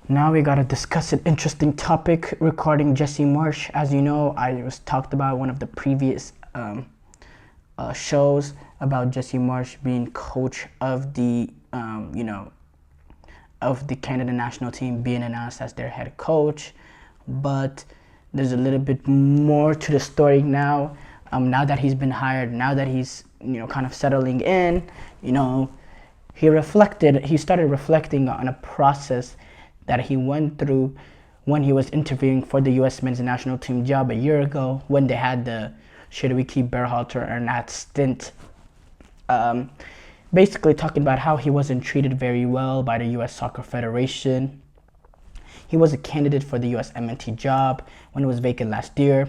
Now we gotta discuss an interesting topic regarding Jesse Marsch. As you know, I was talked about one of the previous shows about Jesse Marsch being coach of the of the Canada national team, being announced as their head coach. But there's a little bit more to the story now. Now that he's been hired, now that he's kind of settling in, he started reflecting on a process that he went through when he was interviewing for the U.S. men's national team job a year ago, when they had the should we keep Berhalter or not stint. Basically talking about how he wasn't treated very well by the U.S. Soccer Federation. He was a candidate for the USMNT job when it was vacant last year.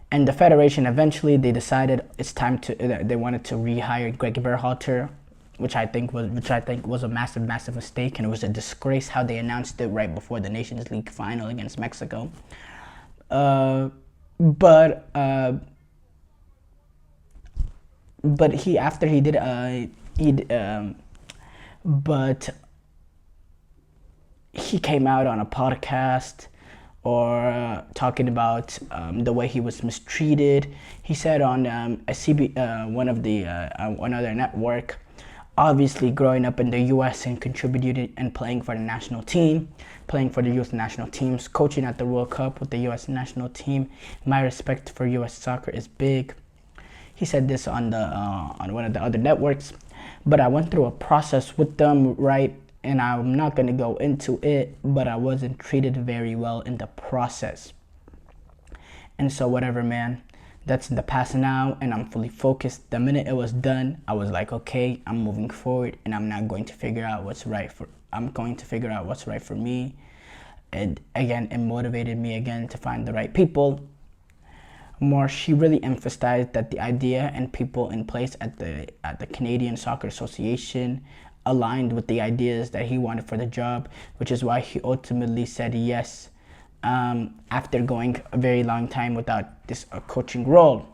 And the Federation eventually, they decided it's time to, they wanted to rehire Greg Berhalter, which I think was a massive mistake, and it was a disgrace how they announced it right before the Nations League final against Mexico. But he came out on a podcast or talking about the way he was mistreated. He said on another network, obviously growing up in the U.S. and contributing and playing for the national team, playing for the U.S. national teams, coaching at the World Cup with the U.S. national team, my respect for U.S. soccer is big. He said this on one of the other networks, but I went through a process with them, right? And I'm not going to go into it, but I wasn't treated very well in the process. And so whatever, man, that's in the past now, and I'm fully focused. The minute it was done, I was like, okay, I'm moving forward, and I'm going to figure out what's right for me. And again, it motivated me again to find the right people. Marsch, he really emphasized that the idea and people in place at the Canadian Soccer Association aligned with the ideas that he wanted for the job, which is why he ultimately said yes after going a very long time without this coaching role.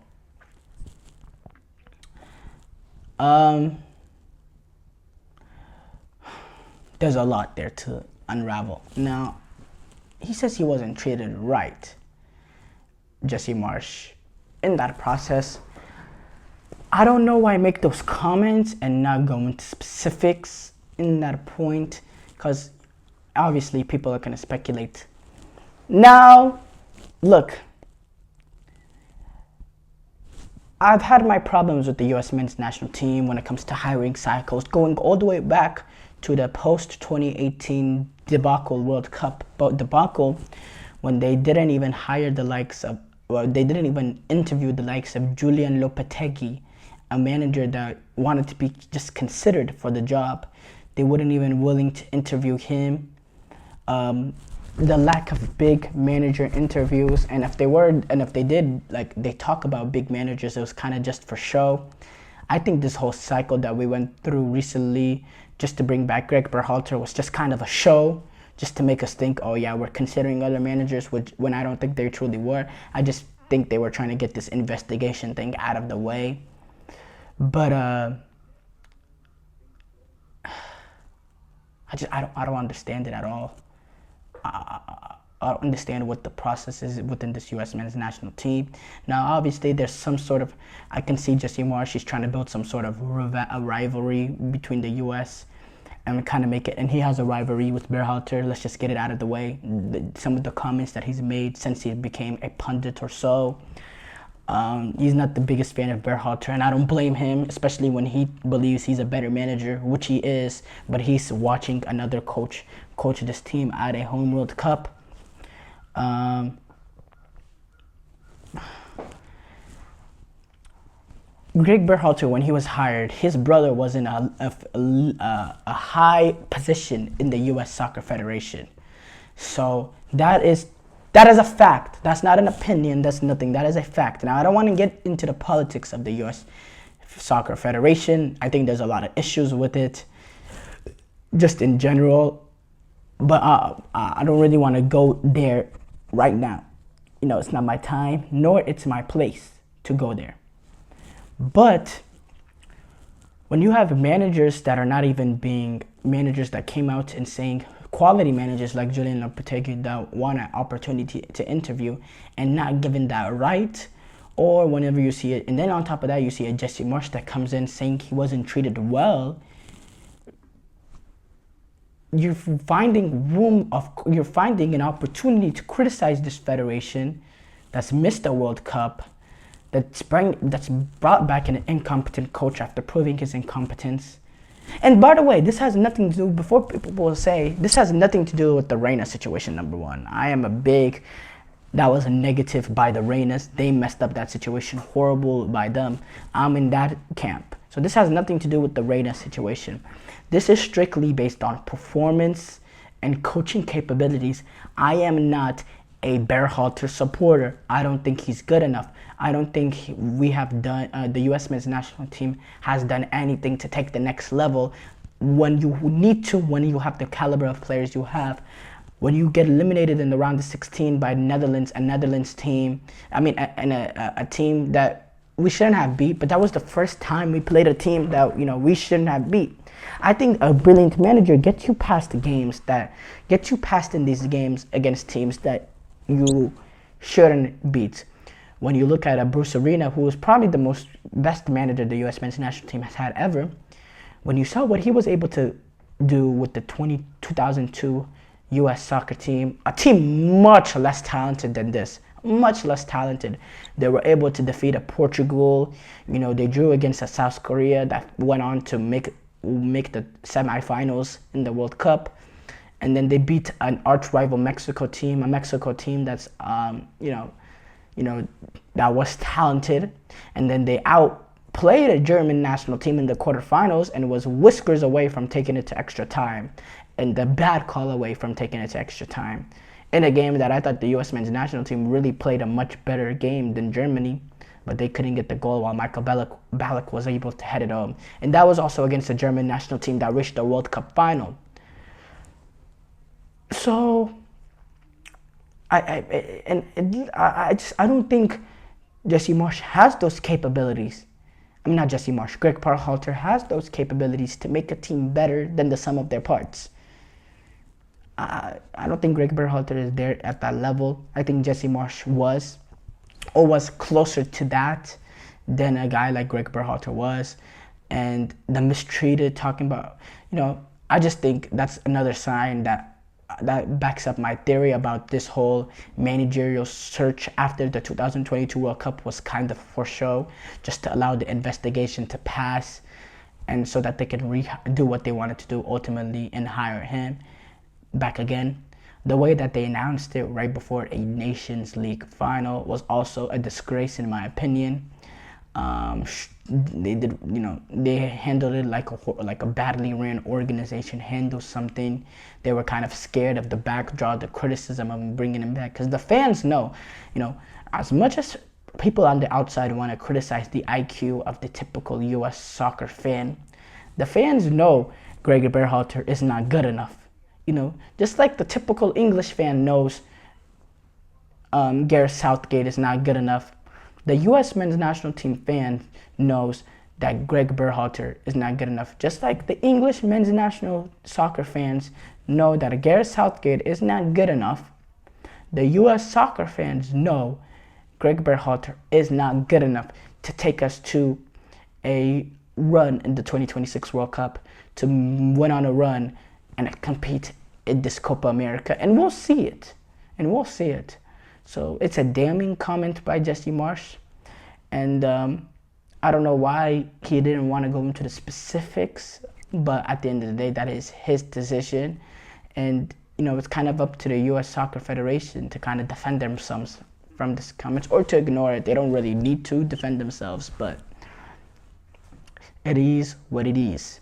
There's a lot there to unravel. Now, he says he wasn't treated right, Jesse Marsch, in that process. I don't know why I make those comments and not go into specifics in that point, because obviously people are going to speculate. Now, look, I've had my problems with the U.S. men's national team when it comes to hiring cycles, going all the way back to the post-2018 World Cup debacle, when they didn't even hire they didn't even interview the likes of Julian Lopetegui, a manager that wanted to be just considered for the job. They weren't even willing to interview him. The lack of big manager interviews, and if they did, like, they talk about big managers, it was kind of just for show. I think this whole cycle that we went through recently, just to bring back Greg Berhalter, was just kind of a show, just to make us think, oh yeah, we're considering other managers, when I don't think they truly were. I just think they were trying to get this investigation thing out of the way. But I don't understand it at all. I don't understand what the process is within this U.S. men's national team. Now, obviously, there's some sort of, I can see Jesse Marsch, he's trying to build some sort of a rivalry between the U.S. and kind of make it, and he has a rivalry with Berhalter. Let's just get it out of the way. Some of the comments that he's made since he became a pundit or so, he's not the biggest fan of Berhalter, and I don't blame him, especially when he believes he's a better manager, which he is, but he's watching another coach this team at a home World Cup. Greg Berhalter, when he was hired, his brother was in a high position in the U.S. Soccer Federation. So that is a fact. That's not an opinion. That's nothing. That is a fact. Now, I don't want to get into the politics of the U.S. Soccer Federation. I think there's a lot of issues with it, just in general. But I don't really want to go there right now. It's not my time, nor it's my place to go there. But when you have managers that are not even being managers that came out and saying quality managers like Julian Lopetegui that want an opportunity to interview and not given that right, or whenever you see it, and then on top of that you see a Jesse Marsch that comes in saying he wasn't treated well, you're finding an opportunity to criticize this federation that's missed a World Cup, that's brought back an incompetent coach after proving his incompetence. And by the way, this has nothing to do, before people will say, this has nothing to do with the Reina situation, number one. That was a negative by the Reinas. They messed up that situation, horrible by them. I'm in that camp. So this has nothing to do with the Reina situation. This is strictly based on performance and coaching capabilities. I am not a Berhalter supporter. I don't think he's good enough. I don't think we have done, the U.S. men's national team has done anything to take the next level when you need to, when you have the caliber of players you have. When you get eliminated in the round of 16 by Netherlands, a Netherlands team, a team that we shouldn't have beat, but that was the first time we played a team that, we shouldn't have beat. I think a brilliant manager gets you past the games in these games against teams that you shouldn't beat. When you look at a Bruce Arena, who was probably the best manager the U.S. men's national team has had ever, when you saw what he was able to do with the 2002 U.S. soccer team, a team much less talented than this, much less talented, they were able to defeat a Portugal. They drew against a South Korea that went on to make the semifinals in the World Cup. And then they beat an arch rival Mexico team that's, that was talented. And then they outplayed a German national team in the quarterfinals and was whiskers away from taking it to extra time. And the bad call away from taking it to extra time. In a game that I thought the U.S. men's national team really played a much better game than Germany, but they couldn't get the goal while Michael Ballack was able to head it home. And that was also against the German national team that reached the World Cup final. So, I don't think Jesse Marsch has those capabilities. Not Jesse Marsch. Greg Berhalter has those capabilities to make a team better than the sum of their parts. I don't think Greg Berhalter is there at that level. I think Jesse Marsch was closer to that than a guy like Greg Berhalter was. And the mistreated, talking about, I just think that's another sign that backs up my theory about this whole managerial search after the 2022 World Cup was kind of for show, just to allow the investigation to pass, and so that they can do what they wanted to do ultimately and hire him back again. The way that they announced it right before a Nations League final was also a disgrace in my opinion. They handled it like a badly ran organization handles something. They were kind of scared of the backdraw, the criticism of bringing him back, because the fans know, as much as people on the outside want to criticize the IQ of the typical U.S. soccer fan, the fans know Greg Berhalter is not good enough. Just like the typical English fan knows Gareth Southgate is not good enough, the U.S. men's national team fan knows that Greg Berhalter is not good enough. Just like the English men's national soccer fans know that Gareth Southgate is not good enough, the U.S. soccer fans know Greg Berhalter is not good enough to take us to a run in the 2026 World Cup, to win on a run and compete in this Copa America. And we'll see it. So it's a damning comment by Jesse Marsch. And I don't know why he didn't want to go into the specifics, but at the end of the day, that is his decision. And, it's kind of up to the U.S. Soccer Federation to kind of defend themselves from these comments, or to ignore it. They don't really need to defend themselves, but it is what it is.